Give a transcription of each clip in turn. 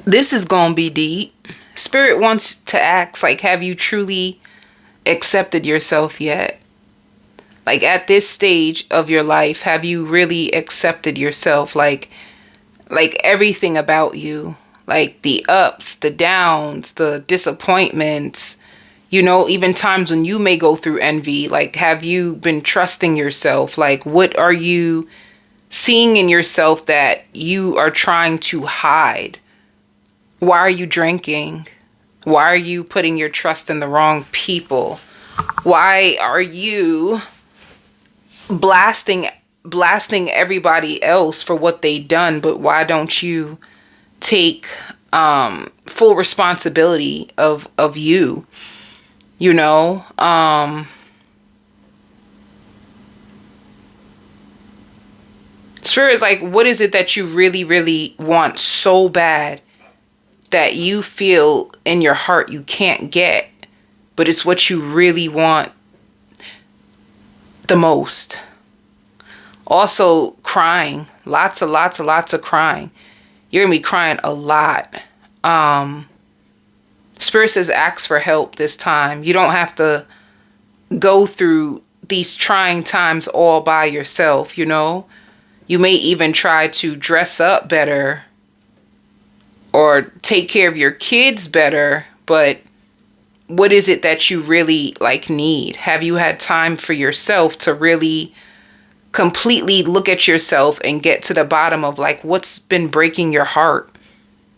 This is gonna be deep. Spirit wants to ask, like, have you truly accepted yourself yet? Like, at this stage of your life, have you really accepted yourself? Like everything about you, like the ups, the downs, the disappointments, even times when you may go through envy. Like, have you been trusting yourself? Like, what are you seeing in yourself that you are trying to hide? Why are you drinking? Why are you putting your trust in the wrong people? Why are you blasting everybody else for what they done, but why don't you take full responsibility of you? Spirit is like, what is it that you really, really want so bad that you feel in your heart you can't get, but it's what you really want the most? Also, crying. Lots of crying. You're going to be crying a lot. Spirit says ask for help this time. You don't have to go through these trying times all by yourself, You may even try to dress up better or take care of your kids better, but what is it that you really need? Have you had time for yourself to really completely look at yourself and get to the bottom of what's been breaking your heart?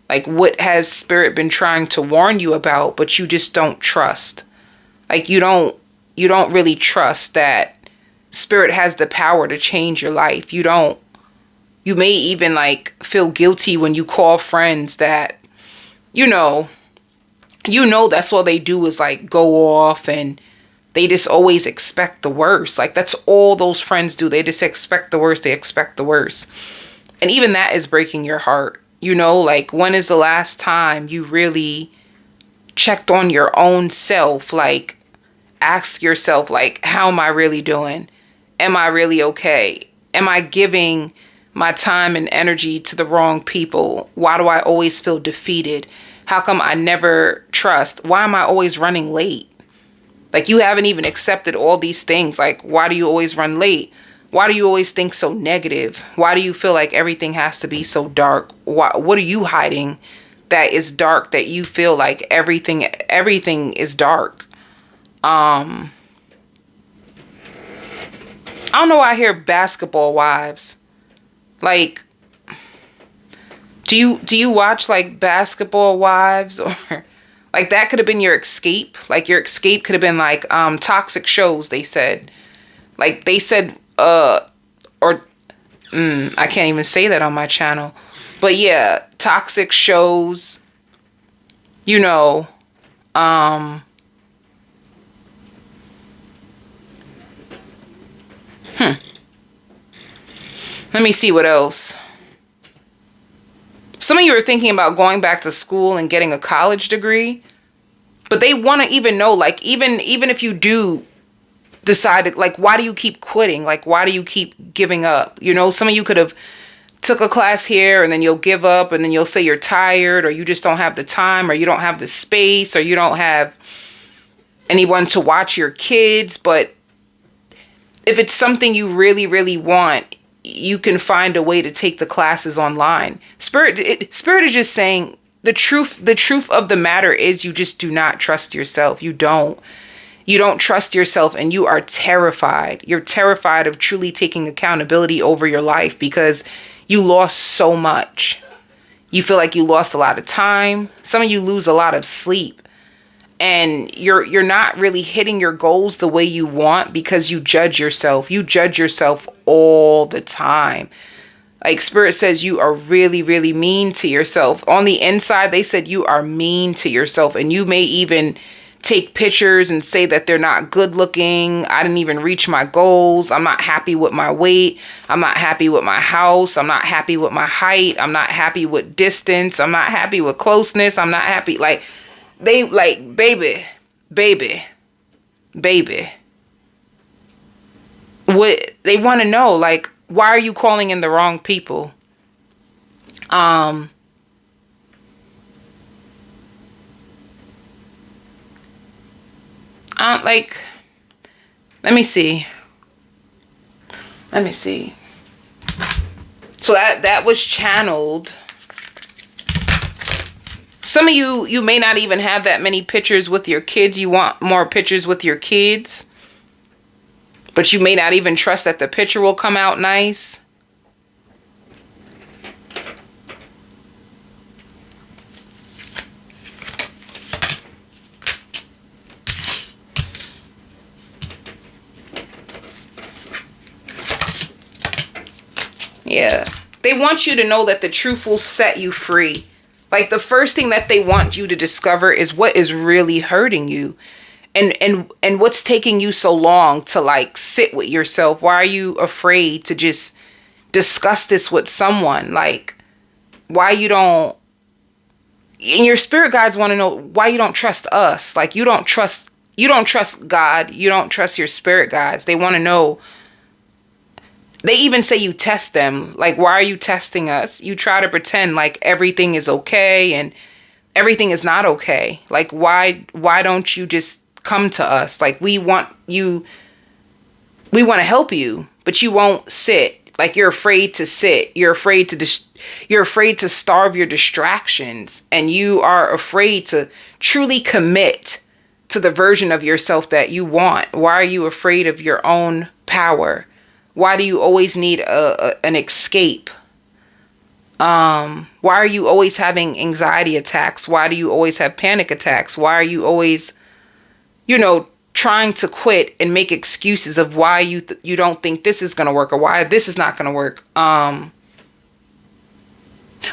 Like, what has Spirit been trying to warn you about, but you just don't trust? Like, you don't really trust that Spirit has the power to change your life. You may even feel guilty when you call friends that, that's all they do is go off, and they just always expect the worst. That's all those friends do. They just expect the worst. They expect the worst. And even that is breaking your heart. When is the last time you really checked on your own self? Ask yourself, how am I really doing? Am I really okay? Am I giving my time and energy to the wrong people? Why do I always feel defeated? How come I never trust? Why am I always running late? You haven't even accepted all these things. Why do you always run late? Why do you always think so negative? Why do you feel like everything has to be so dark? What are you hiding that is dark, that you feel like everything is dark? I don't know why I hear basketball wives. Do you watch Basketball Wives, or that could have been your escape? Your escape could have been toxic shows, they said. They said I can't even say that on my channel. But yeah, toxic shows, Let me see what else. Some of you are thinking about going back to school and getting a college degree, but they want to even know, even if you do decide, why do you keep quitting? Why do you keep giving up? Some of you could have took a class here, and then you'll give up, and then you'll say you're tired, or you just don't have the time, or you don't have the space, or you don't have anyone to watch your kids. But if it's something you really, really want, you can find a way to take the classes online. Spirit is just saying the truth of the matter is you just do not trust yourself. You don't trust yourself, and you are terrified. You're terrified of truly taking accountability over your life because you lost so much. You feel like you lost a lot of time. Some of you lose a lot of sleep. And you're not really hitting your goals the way you want because you judge yourself. You judge yourself all the time. Spirit says you are really, really mean to yourself. On the inside, they said you are mean to yourself. And you may even take pictures and say that they're not good looking. I didn't even reach my goals. I'm not happy with my weight. I'm not happy with my house. I'm not happy with my height. I'm not happy with distance. I'm not happy with closeness. I'm not happy. They baby. What they want to know, why are you calling in the wrong people? Like, let me see. So that was channeled. Some of you may not even have that many pictures with your kids. You want more pictures with your kids. But you may not even trust that the picture will come out nice. Yeah. They want you to know that the truth will set you free. Like, the first thing that they want you to discover is what is really hurting you. And what's taking you so long to like sit with yourself. Why are you afraid to just discuss this with someone? Like, why you don't, and your spirit guides want to know why you don't trust us. Like, you don't trust God. You don't trust your spirit guides. They want to know. They even say you test them. Like, why are you testing us? You try to pretend like everything is okay and everything is not okay. Like, why don't you just come to us? Like, we want to help you, but you won't sit. Like, you're afraid to sit. You're afraid to starve your distractions, and you are afraid to truly commit to the version of yourself that you want. Why are you afraid of your own power? Why do you always need an escape? Why are you always having anxiety attacks? Why do you always have panic attacks? Why are you always, trying to quit and make excuses of why you don't think this is going to work or why this is not going to work?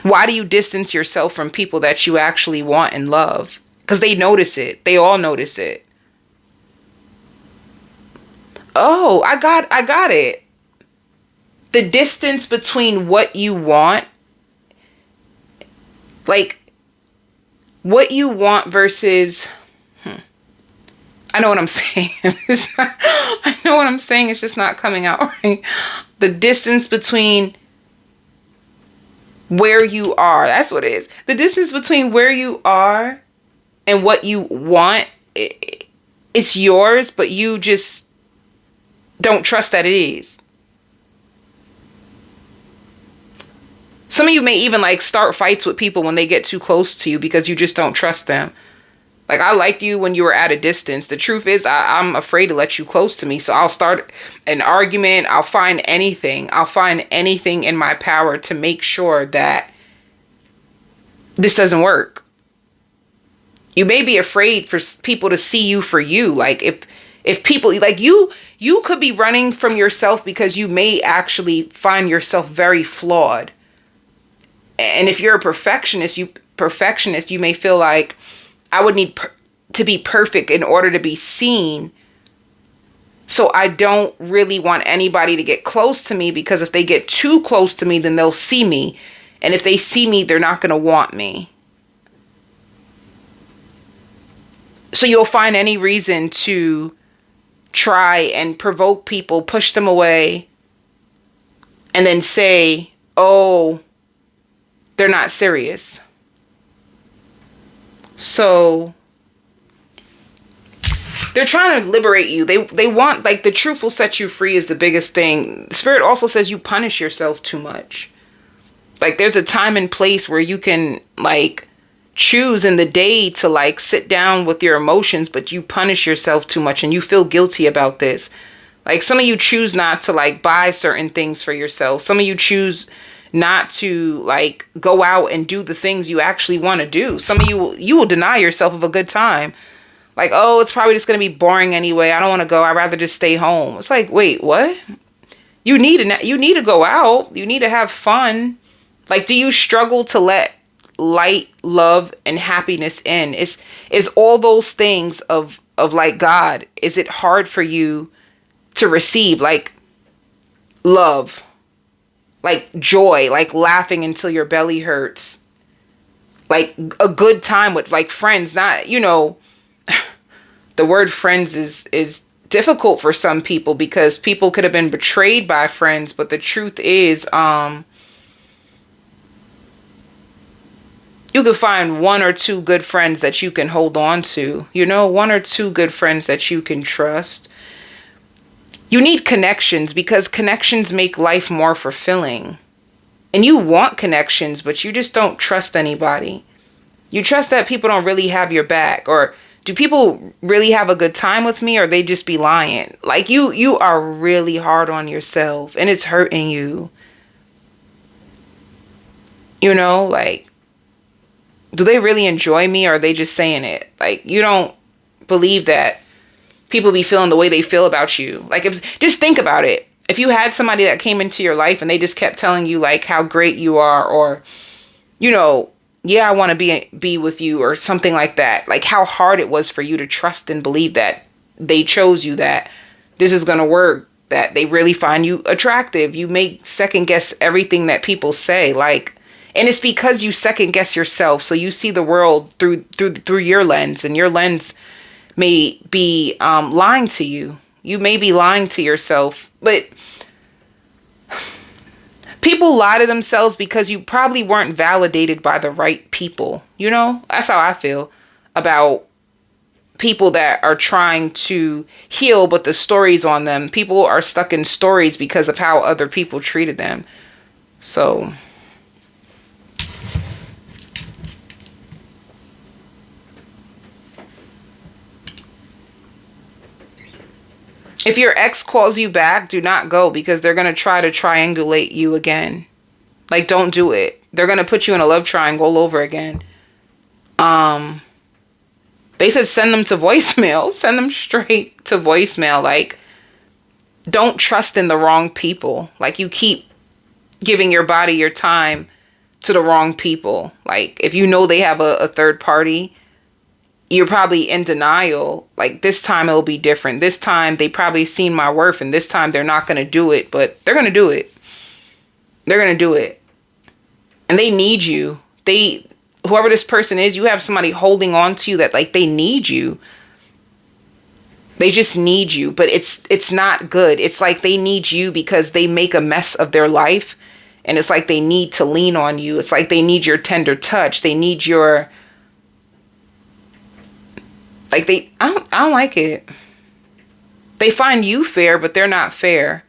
Why do you distance yourself from people that you actually want and love? Because they notice it. They all notice it. Oh, I got it. The distance between what you want, like what you want versus, I know what I'm saying. I know what I'm saying. It's just not coming out right. The distance between where you are. That's what it is. The distance between where you are and what you want. It's yours, but you just don't trust that it is. Some of you may even like start fights with people when they get too close to you because you just don't trust them. Like, I liked you when you were at a distance. The truth is, I'm afraid to let you close to me. So I'll start an argument. I'll find anything. In my power to make sure that this doesn't work. You may be afraid for people to see you for you. Like, if people, like you could be running from yourself because you may actually find yourself very flawed. And if you're a perfectionist, you may feel like, I would need to be perfect in order to be seen. So I don't really want anybody to get close to me, because if they get too close to me, then they'll see me. And if they see me, they're not going to want me. So you'll find any reason to try and provoke people, push them away, and then say, oh, they're not serious. So they're trying to liberate you. They want, like, the truth will set you free is the biggest thing. Spirit also says you punish yourself too much. Like, there's a time and place where you can, like, choose in the day to, like, sit down with your emotions, but you punish yourself too much and you feel guilty about this. Like, some of you choose not to, like, buy certain things for yourself. Some of you choose not to, like, go out and do the things you actually want to do. Some of you will deny yourself of a good time. Like, oh, it's probably just going to be boring anyway. I don't want to go. I'd rather just stay home. It's like, wait, what? You need to go out. You need to have fun. Like, do you struggle to let light, love, and happiness in? Is all those things of like God, is it hard for you to receive? Like, love, like joy, like laughing until your belly hurts, like a good time with, like, friends. Not, the word friends is difficult for some people because people could have been betrayed by friends. But the truth is, you could find one or two good friends that you can hold on to, you know, one or two good friends that you can trust. You need connections because connections make life more fulfilling. And you want connections, but you just don't trust anybody. You trust that people don't really have your back, or do people really have a good time with me, or they just be lying? Like you are really hard on yourself and it's hurting you. You know, like, do they really enjoy me, or are they just saying it? Like, you don't believe that people be feeling the way they feel about you. Like, just think about it. If you had somebody that came into your life and they just kept telling you like how great you are, or, you know, yeah, I want to be with you, or something like that. Like how hard it was for you to trust and believe that they chose you, that this is going to work, that they really find you attractive. You may second guess everything that people say. Like, and it's because you second guess yourself. So you see the world through your lens, and your lens may be lying to you. You may be lying to yourself, but people lie to themselves because you probably weren't validated by the right people. You know, that's how I feel about people that are trying to heal, but the stories on them. People are stuck in stories because of how other people treated them. So if your ex calls you back, do not go, because they're going to try to triangulate you again. Like, don't do it. They're going to put you in a love triangle all over again. They said send them to voicemail. Send them straight to voicemail. Like, don't trust in the wrong people. Like, you keep giving your body, your time to the wrong people. Like, if you know they have a third party, you're probably in denial. Like, this time it'll be different. This time they probably seen my worth, and this time they're not going to do it, but they're going to do it. They're going to do it. And they need you. Whoever this person is, you have somebody holding on to you that, like, they need you. They just need you, but it's not good. It's like they need you because they make a mess of their life, and it's like they need to lean on you. It's like they need your tender touch. They need your, like, I don't like it. They find you fair, but they're not fair.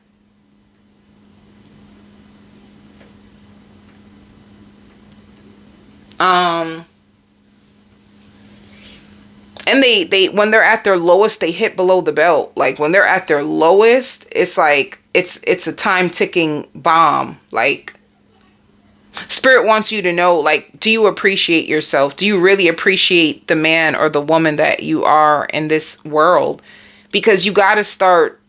And they when they're at their lowest, they hit below the belt. Like, when they're at their lowest, it's like it's a time ticking bomb. Like, Spirit wants you to know, like, do you appreciate yourself? Do you really appreciate the man or the woman that you are in this world? Because you got to start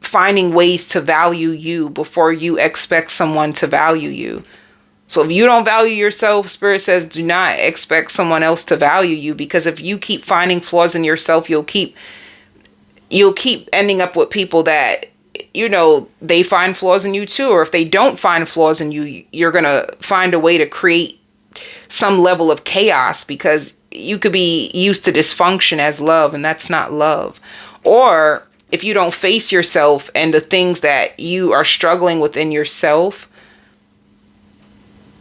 finding ways to value you before you expect someone to value you. So if you don't value yourself, Spirit says, do not expect someone else to value you, because if you keep finding flaws in yourself, you'll keep ending up with people that, you know, they find flaws in you too. Or if they don't find flaws in you, you're going to find a way to create some level of chaos, because you could be used to dysfunction as love, and that's not love. Or if you don't face yourself and the things that you are struggling within yourself,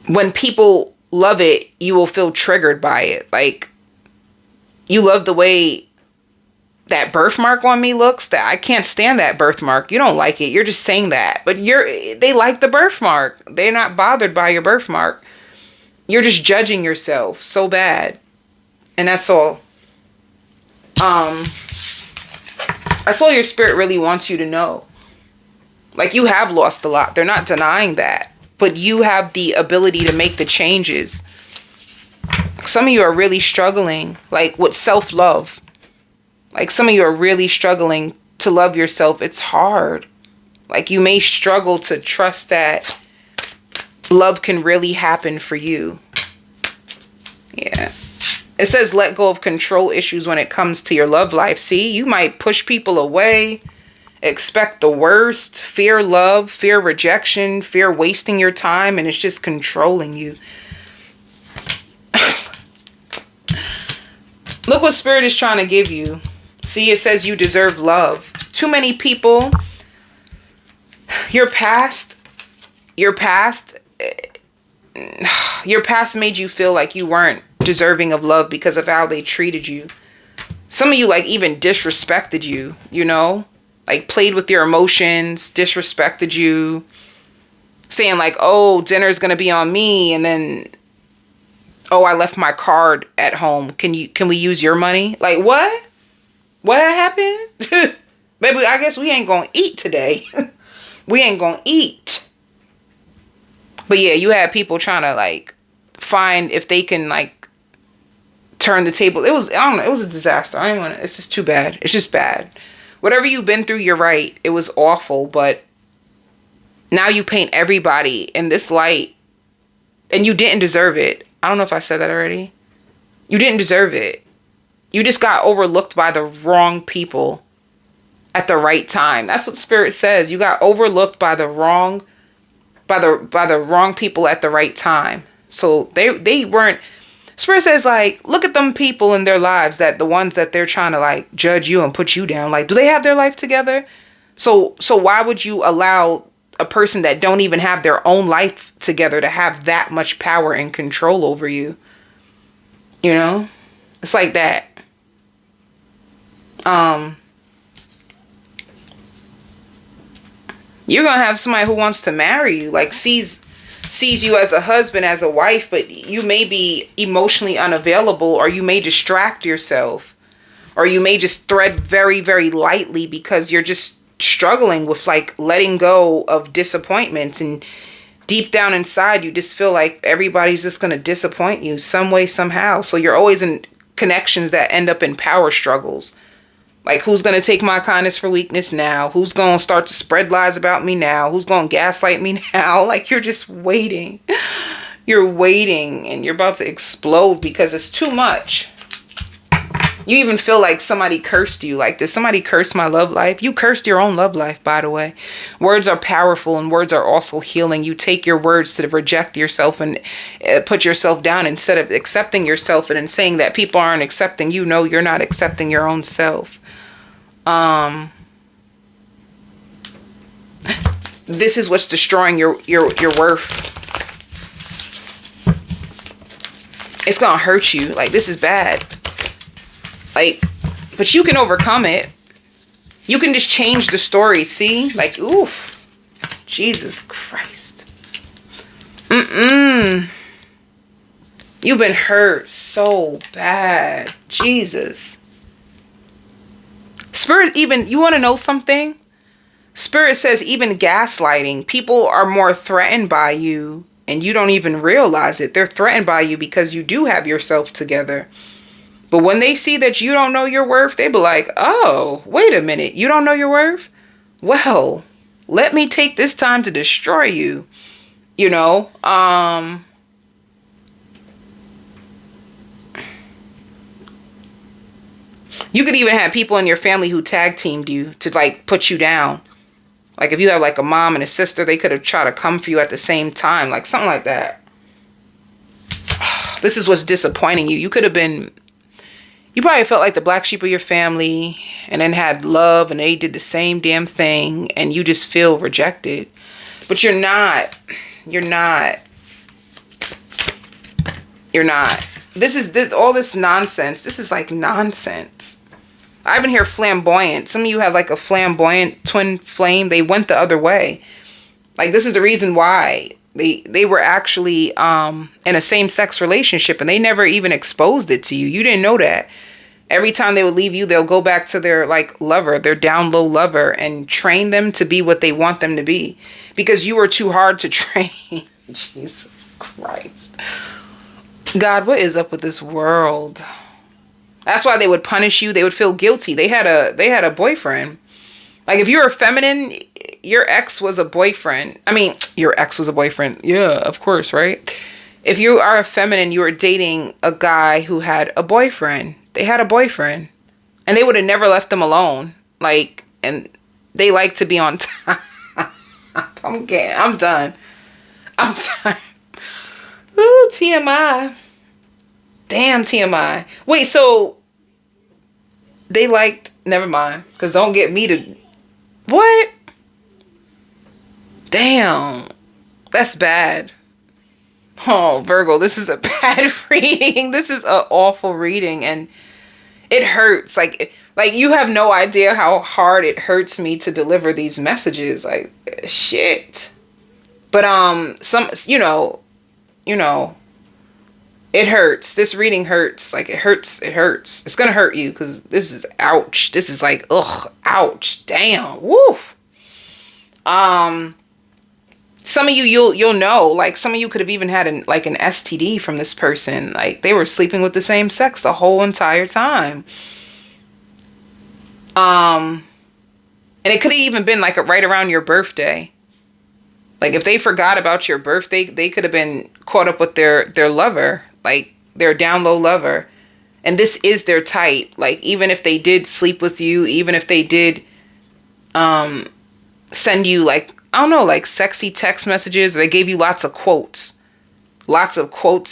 when people love it, you will feel triggered by it. Like, you love the way that birthmark on me looks, that I can't stand that birthmark. You don't like it. You're just saying that. But they like the birthmark. They're not bothered by your birthmark. You're just judging yourself so bad. And that's all. That's all your spirit really wants you to know. Like, you have lost a lot. They're not denying that. But you have the ability to make the changes. Some of you are really struggling, like, with self-love. Like, some of you are really struggling to love yourself. It's hard. Like, you may struggle to trust that love can really happen for you. Yeah. It says let go of control issues when it comes to your love life. See, you might push people away, expect the worst, fear love, fear rejection, fear wasting your time, and it's just controlling you. Look what Spirit is trying to give you. See, it says you deserve love. Too many people, your past, your past made you feel like you weren't deserving of love because of how they treated you. Some of you like even disrespected you, you know, like played with your emotions, disrespected you, saying like, oh, dinner's going to be on me. And then, oh, I left my card at home. Can we use your money? Like, what happened? Baby, I guess we ain't going to eat today. We ain't going to eat. But yeah, you had people trying to like find if they can like turn the table. It was, I don't know, it was a disaster. I don't want to, it's just too bad. It's just bad. Whatever you've been through, you're right. It was awful, but now you paint everybody in this light and you didn't deserve it. I don't know if I said that already. You didn't deserve it. You just got overlooked by the wrong people at the right time. That's what Spirit says. You got overlooked by the wrong people at the right time. So they weren't. Spirit says like, look at them people in their lives, that the ones that they're trying to like judge you and put you down. Like, do they have their life together? So why would you allow a person that don't even have their own life together to have that much power and control over you? You know, it's like that. You're gonna have somebody who wants to marry you, like sees you as a husband, as a wife, but you may be emotionally unavailable, or you may distract yourself, or you may just thread very, very lightly because you're just struggling with like letting go of disappointments, and deep down inside you just feel like everybody's just gonna disappoint you some way, somehow. So you're always in connections that end up in power struggles. Like, who's going to take my kindness for weakness now? Who's going to start to spread lies about me now? Who's going to gaslight me now? Like, you're just waiting. You're waiting and you're about to explode because it's too much. You even feel like somebody cursed you. Like, did somebody curse my love life? You cursed your own love life, by the way. Words are powerful and words are also healing. You take your words to reject yourself and put yourself down instead of accepting yourself and saying that people aren't accepting you. No, you're not accepting your own self. This is what's destroying your worth. It's gonna hurt you. Like, this is bad. Like, but you can overcome it. You can just change the story. See? Like, oof. Jesus Christ. You've been hurt so bad. Jesus. Spirit, even, you want to know something? Spirit says even gaslighting, people are more threatened by you and you don't even realize it. They're threatened by you because you do have yourself together. But when they see that you don't know your worth, they be like, oh, wait a minute. You don't know your worth? Well, let me take this time to destroy you. You know, you could even have people in your family who tag teamed you to like put you down. Like if you have like a mom and a sister, they could have tried to come for you at the same time. Like something like that. This is what's disappointing you. You could have been, you probably felt like the black sheep of your family and then had love and they did the same damn thing and you just feel rejected. But you're not. You're not. You're not. This is all this nonsense. This is like nonsense. I even hear flamboyant. Some of you have like a flamboyant twin flame. They went the other way. Like this is the reason why they were actually in a same-sex relationship and they never even exposed it to you. You didn't know that. Every time they would leave you, they'll go back to their like lover, their down low lover, and train them to be what they want them to be because you were too hard to train. Jesus Christ. God, what is up with this world? That's why they would punish you. They would feel guilty. They had a boyfriend. Like if you're feminine, your ex was a boyfriend. I mean, your ex was a boyfriend. Yeah, of course, right? If you are a feminine, you were dating a guy who had a boyfriend. They had a boyfriend. And they would have never left them alone. Like, and they like to be on time. I'm done. I'm done. Ooh, TMI. Damn, TMI. Wait, so they liked, never mind, because don't get me to, what? Damn, that's bad. Oh, Virgo, this is a bad reading. This is an awful reading, and it hurts. Like you have no idea how hard it hurts me to deliver these messages. Like, shit. But you know, it hurts. This reading hurts. Like, it hurts. It hurts. It's gonna hurt you because this is ouch. This is like, ugh, ouch, damn, woof. Some of you, you'll know, like, some of you could have even had an STD from this person. Like, they were sleeping with the same sex the whole entire time. And it could have even been like right around your birthday. Like, if they forgot about your birthday, they could have been caught up with their lover, like their down low lover. And this is their type. Like, even if they did sleep with you, even if they did send you, like, I don't know, like sexy text messages, they gave you lots of quotes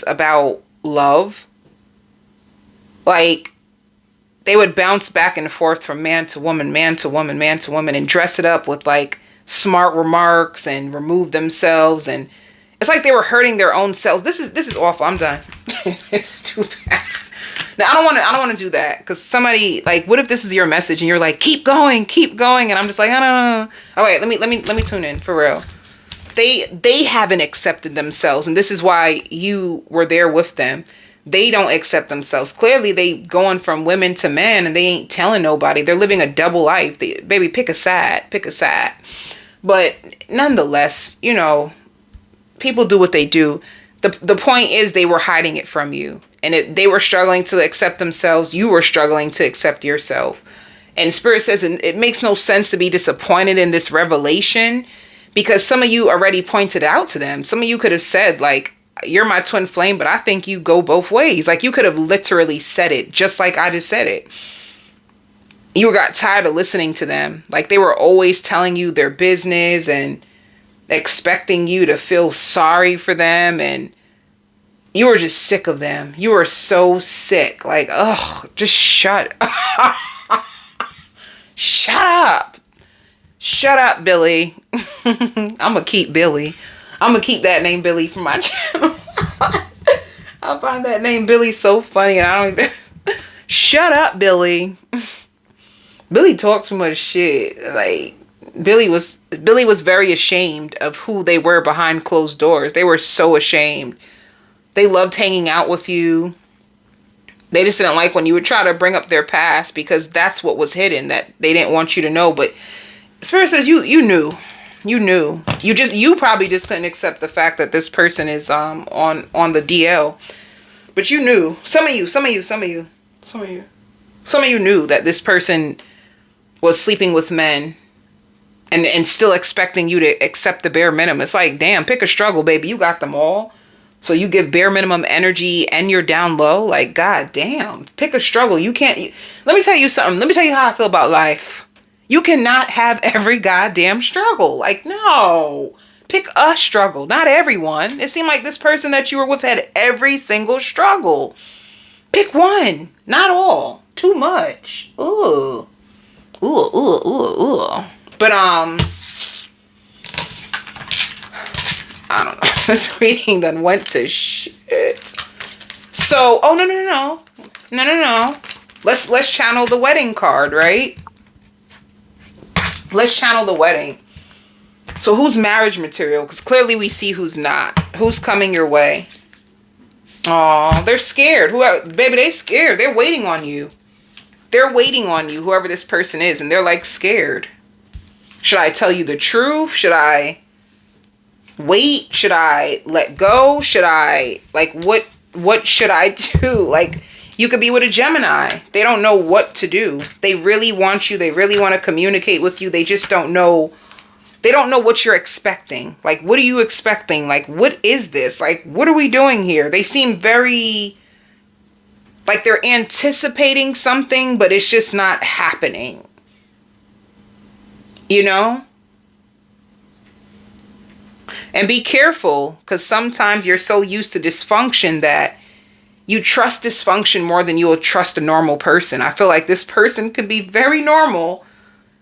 about love. Like, they would bounce back and forth from man to woman, man to woman, man to woman, and dress it up with like smart remarks and remove themselves. And it's like they were hurting their own selves. This is awful. I'm done. It's too bad. Now, I don't want to do that, because somebody, like, what if this is your message and you're like, keep going, and I'm just like, I don't know. Oh wait, let me tune in for real. They haven't accepted themselves, and this is why you were there with them. They don't accept themselves. Clearly, they going from women to men, and they ain't telling nobody. They're living a double life. Baby, pick a side. But nonetheless, you know, people do what they do. The point is, they were hiding it from you. And they were struggling to accept themselves. You were struggling to accept yourself. And Spirit says it makes no sense to be disappointed in this revelation, because some of you already pointed out to them. Some of you could have said, like, you're my twin flame, but I think you go both ways. Like, you could have literally said it just like I just said it. You got tired of listening to them. Like, they were always telling you their business and expecting you to feel sorry for them, and you were just sick of them. You were so sick. Like, ugh, just shut up. Shut up. Shut up, Billy. I'm going to keep Billy. I'm going to keep that name Billy for my channel. I find that name Billy so funny, and I don't even... Shut up, Billy. Billy talked too much shit. Like, Billy was very ashamed of who they were behind closed doors. They were so ashamed. They loved hanging out with you. They just didn't like when you would try to bring up their past, because that's what was hidden that they didn't want you to know. But Spirit says you knew. You knew. You probably just couldn't accept the fact that this person is on the DL. But you knew. Some of you knew that this person was sleeping with men and still expecting you to accept the bare minimum. It's like, damn, pick a struggle, baby. You got them all. So you give bare minimum energy and you're down low. Like, god damn, pick a struggle. You can't. Let me tell you something. Let me tell you how I feel about life. You cannot have every goddamn struggle. Like, no. Pick a struggle. Not everyone. It seemed like this person that you were with had every single struggle. Pick one. Not all. Too much. Ooh. But, I don't know. This reading then went to shit. So, oh, no. Let's channel the wedding card, right? Let's channel the wedding. So who's marriage material? Because clearly we see who's not. Who's coming your way? Oh, they're scared. Baby, they scared. They're waiting on you. They're waiting on you, whoever this person is. And they're like scared. Should I tell you the truth? Should I wait? Should I let go? Should I, like, what should I do? Like, you could be with a Gemini. They don't know what to do. They really want you. They really want to communicate with you. They just don't know. They don't know what you're expecting. Like, what are you expecting? Like, what is this? Like, what are we doing here? They seem very, like, they're anticipating something, but it's just not happening. You know? And be careful, because sometimes you're so used to dysfunction that you trust dysfunction more than you will trust a normal person. I feel like this person could be very normal,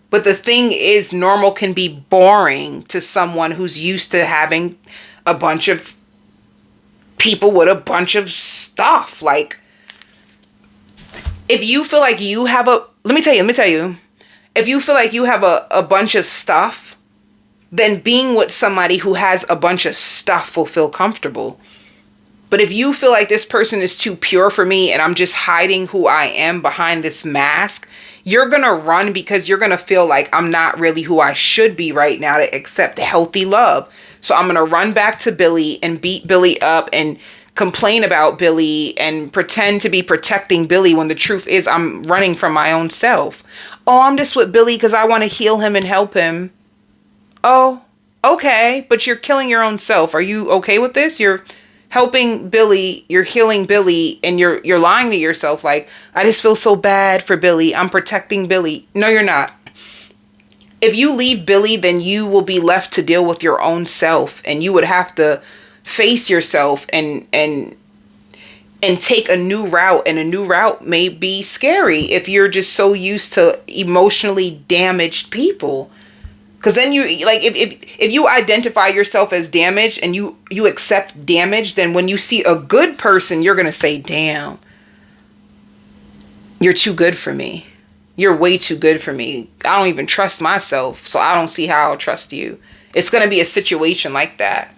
but the thing is, normal can be boring to someone who's used to having a bunch of people with a bunch of stuff. Like, if you feel like you have let me tell you, if you feel like you have a bunch of stuff, then being with somebody who has a bunch of stuff will feel comfortable. But if you feel like this person is too pure for me and I'm just hiding who I am behind this mask, you're going to run because you're going to feel like I'm not really who I should be right now to accept healthy love. So I'm going to run back to Billy and beat Billy up and complain about Billy and pretend to be protecting Billy when the truth is I'm running from my own self. Oh, I'm just with Billy because I want to heal him and help him. Oh, okay, but you're killing your own self. Are you okay with this? You're helping Billy, you're healing Billy, and you're lying to yourself like, I just feel so bad for Billy. I'm protecting Billy. No, you're not. If you leave Billy, then you will be left to deal with your own self, and you would have to face yourself and take a new route, and a new route may be scary if you're just so used to emotionally damaged people. Because then you, like, if you identify yourself as damaged and you accept damage, then when you see a good person, you're going to say, damn, you're too good for me. You're way too good for me. I don't even trust myself, so I don't see how I'll trust you. It's going to be a situation like that.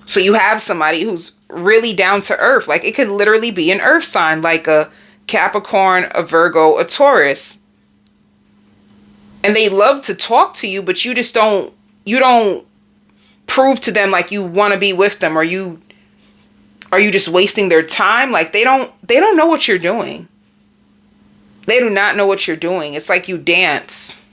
So you have somebody who's really down to earth. Like, it could literally be an earth sign, like a Capricorn, a Virgo, a Taurus. And they love to talk to you, but you don't prove to them like you want to be with them, or are you just wasting their time? Like, they don't know what you're doing. They do not know what you're doing. It's like you dance.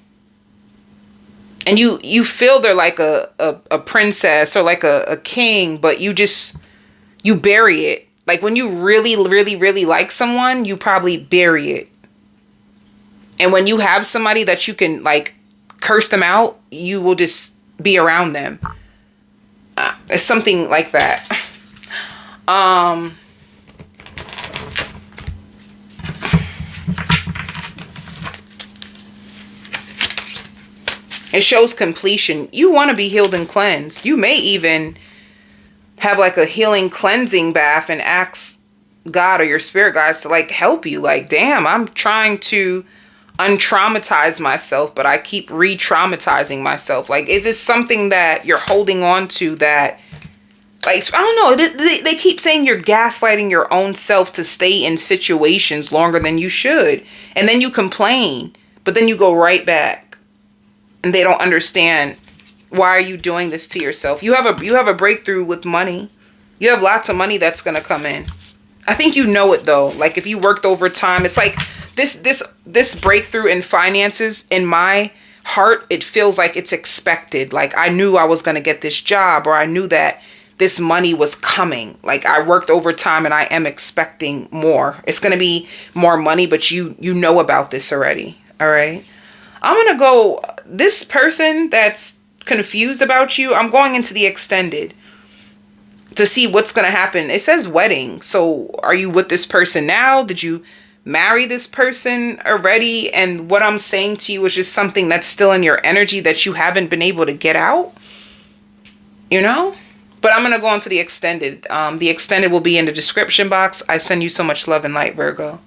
And you feel they're like a princess or like a king, but you bury it. Like, when you really, really, really like someone, you probably bury it. And when you have somebody that you can, like, curse them out, you will just be around them. It's something like that. It shows completion. You want to be healed and cleansed. You may even have, like, a healing cleansing bath and ask God or your spirit guides to, like, help you. Like, damn, I'm trying to untraumatize myself, but I keep re-traumatizing myself. Like, is this something that you're holding on to that, like, I don't know, they keep saying you're gaslighting your own self to stay in situations longer than you should, and then you complain, but then you go right back, and they don't understand, why are you doing this to yourself? You have a breakthrough with money. You have lots of money that's gonna come in. I think you know it though. Like, if you worked overtime, it's like this breakthrough in finances, in my heart, it feels like it's expected. Like, I knew I was going to get this job, or I knew that this money was coming. Like, I worked overtime and I am expecting more. It's going to be more money, but you know about this already. All right. I'm going to go, this person that's confused about you, I'm going into the extended to see what's going to happen. It says wedding. So are you with this person now? Did you marry this person already? And what I'm saying to you is just something that's still in your energy that you haven't been able to get out, you know? But I'm going to go on to the extended. The extended will be in the description box. I send you so much love and light, Virgo.